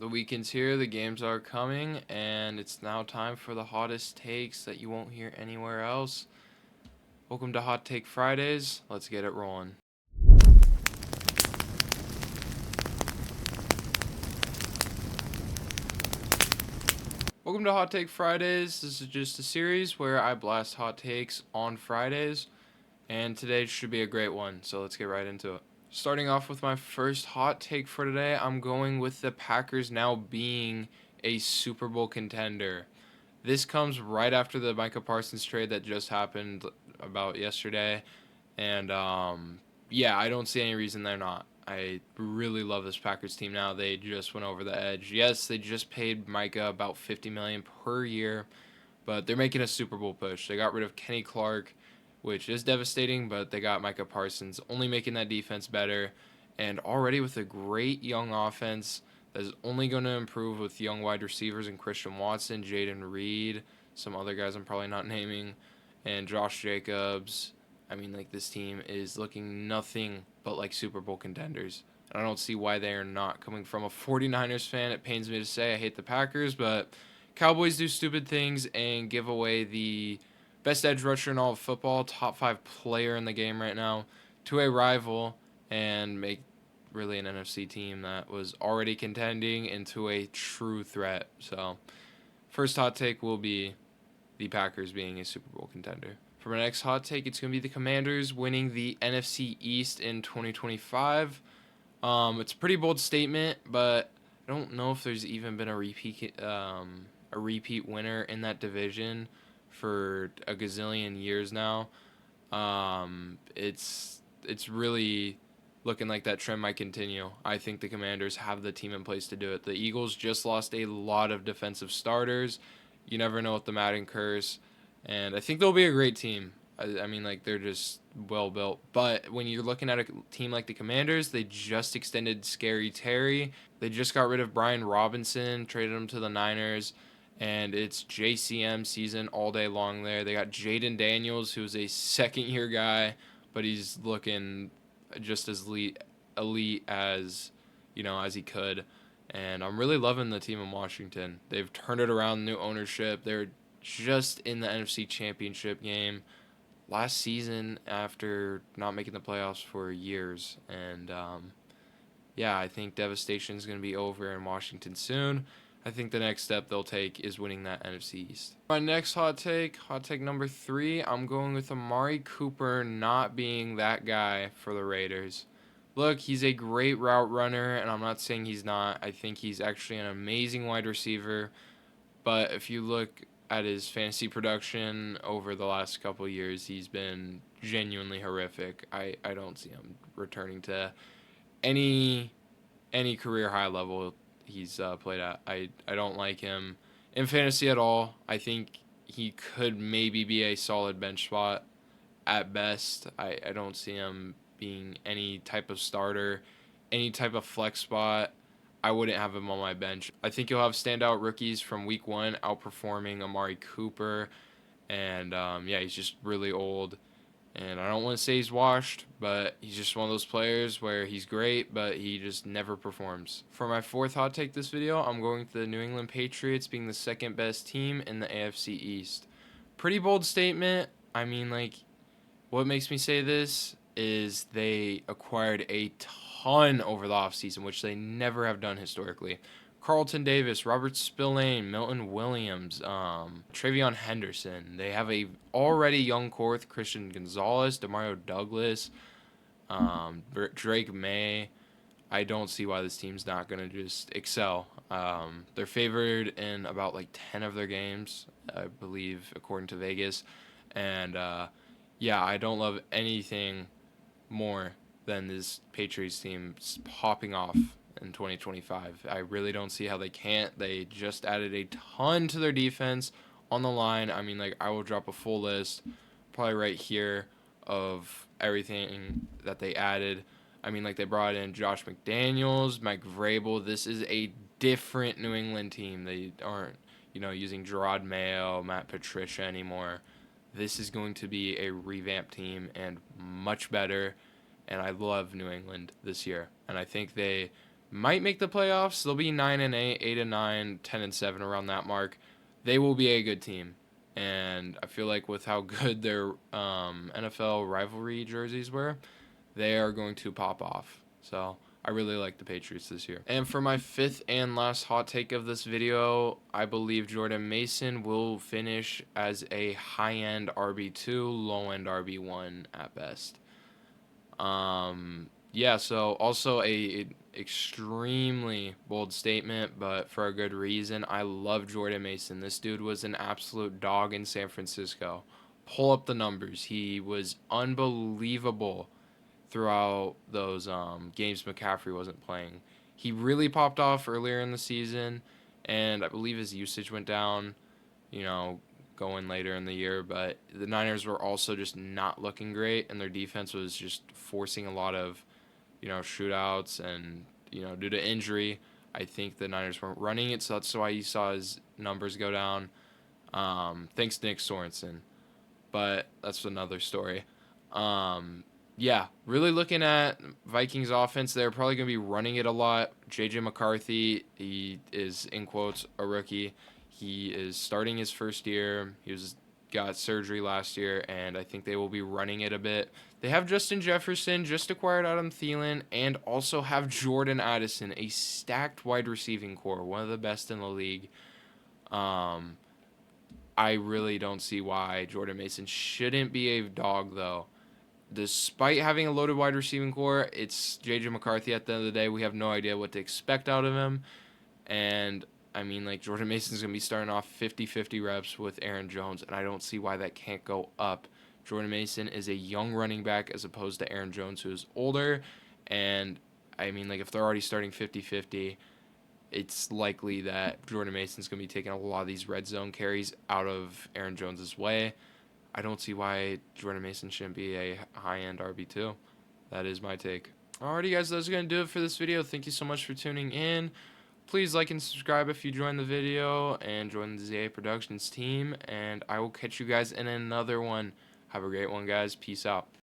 The weekend's here, the games are coming, and it's now time for the hottest takes that you won't hear anywhere else. Welcome to Hot Take Fridays. Let's get it rolling. Welcome to Hot Take Fridays. This is just a series where I blast hot takes on Fridays, and today should be a great one, so let's get right into it. Starting off with my first hot take for today, I'm going with the Packers now being a Super Bowl contender. This comes right after the Micah Parsons trade that just happened about yesterday, and yeah, I don't see any reason they're not. I really love this Packers team now. They just went over the edge. Yes, they just paid Micah about $50 million per year, but they're making a Super Bowl push. They got rid of Kenny Clark, which is devastating, but they got Micah Parsons, only making that defense better, and already with a great young offense that is only going to improve with young wide receivers and Christian Watson, Jaden Reed, some other guys I'm probably not naming, and Josh Jacobs. I mean, like, this team is looking nothing but like Super Bowl contenders. And I don't see why they are not. Coming from a 49ers fan, it pains me to say I hate the Packers, but Cowboys do stupid things and give away the best edge rusher in all of football, top 5 player in the game right now, to a rival and make really an NFC team that was already contending into a true threat. So, first hot take will be the Packers being a Super Bowl contender. For my next hot take, it's going to be the Commanders winning the NFC East in 2025. It's a pretty bold statement, but I don't know if there's even been a repeat winner in that division for a gazillion years now. It's really looking like that trend might continue. I think the Commanders have the team in place to do it. The Eagles just lost a lot of defensive starters. You never know with the Madden curse, and I think they'll be a great team. I mean, like, they're just well built. But when you're looking at a team like the Commanders, they just extended Scary Terry. They just got rid of Brian Robinson, traded him to the Niners, and it's JCM season all day long there. They got Jaden Daniels, who's a second-year guy, but he's looking just as elite as as he could. And I'm really loving the team in Washington. They've turned it around, new ownership. They're just in the NFC Championship game last season after not making the playoffs for years. And yeah, I think devastation is going to be over in Washington soon. I think the next step they'll take is winning that NFC East. My next hot take number 3, I'm going with Amari Cooper not being that guy for the Raiders. Look, he's a great route runner, and I'm not saying he's not. I think he's actually an amazing wide receiver. But if you look at his fantasy production over the last couple of years, he's been genuinely horrific. I don't see him returning to any career high level he's played at. I don't like him in fantasy at all. I think he could maybe be a solid bench spot at best. I don't see him being any type of starter, any type of flex spot. I wouldn't have him on my bench. I think you'll have standout rookies from week one outperforming Amari Cooper. And yeah, he's just really old. And I don't want to say he's washed, but he's just one of those players where he's great, but he just never performs. For my fourth hot take this video, I'm going to the New England Patriots being the second best team in the AFC East. Pretty bold statement. I mean, like, what makes me say this is they acquired a ton over the offseason, which they never have done historically. Carlton Davis, Robert Spillane, Milton Williams, Travion Henderson. They have a already young core with Christian Gonzalez, Demario Douglas, Drake May. I don't see why this team's not going to just excel. They're favored in about like 10 of their games, I believe, according to Vegas. And yeah, I don't love anything more than this Patriots team popping off in 2025. I really don't see how they can't. They just added a ton to their defense on the line. I mean, like, I will drop a full list probably right here of everything that they added. I mean, like, they brought in Josh McDaniels, Mike Vrabel. This is a different New England team. They aren't, using Gerard Mayo, Matt Patricia anymore. This is going to be a revamped team and much better. And I love New England this year. And I think they might make the playoffs. They'll be 9-8, 8-9, 10-7 around that mark. They will be a good team, and I feel like with how good their NFL rivalry jerseys were, they are going to pop off. So I really like the Patriots this year. And for my fifth and last hot take of this video, I believe Jordan Mason will finish as a high-end RB2, low-end RB1 at best. Yeah, so also a extremely bold statement, but for a good reason. I love Jordan Mason. This dude was an absolute dog in San Francisco. Pull up the numbers. He was unbelievable throughout those games McCaffrey wasn't playing. He really popped off earlier in the season, and I believe his usage went down, you know, going later in the year. But the Niners were also just not looking great, and their defense was just forcing a lot of, shootouts, and, due to injury, I think the Niners weren't running it, so that's why you saw his numbers go down. Thanks to Nick Sorensen, but that's another story. Yeah, really looking at Vikings offense, they're probably going to be running it a lot. J.J. McCarthy, he is, in quotes, a rookie. He is starting his first year. Got surgery last year, and I think they will be running it a bit. They have Justin Jefferson, just acquired Adam Thielen, and also have Jordan Addison, a stacked wide receiving core, one of the best in the league. I really don't see why Jordan Mason shouldn't be a dog, though. Despite having a loaded wide receiving core, it's J.J. McCarthy at the end of the day. We have no idea what to expect out of him. And, I mean, like, Jordan Mason's going to be starting off 50-50 reps with Aaron Jones, and I don't see why that can't go up. Jordan Mason is a young running back as opposed to Aaron Jones, who is older. And, I mean, like, if they're already starting 50-50, it's likely that Jordan Mason's going to be taking a lot of these red zone carries out of Aaron Jones's way. I don't see why Jordan Mason shouldn't be a high-end RB2. That is my take. Alrighty, guys, that's going to do it for this video. Thank you so much for tuning in. Please like and subscribe if you joined the video and join the ZA Productions team. And I will catch you guys in another one. Have a great one, guys. Peace out.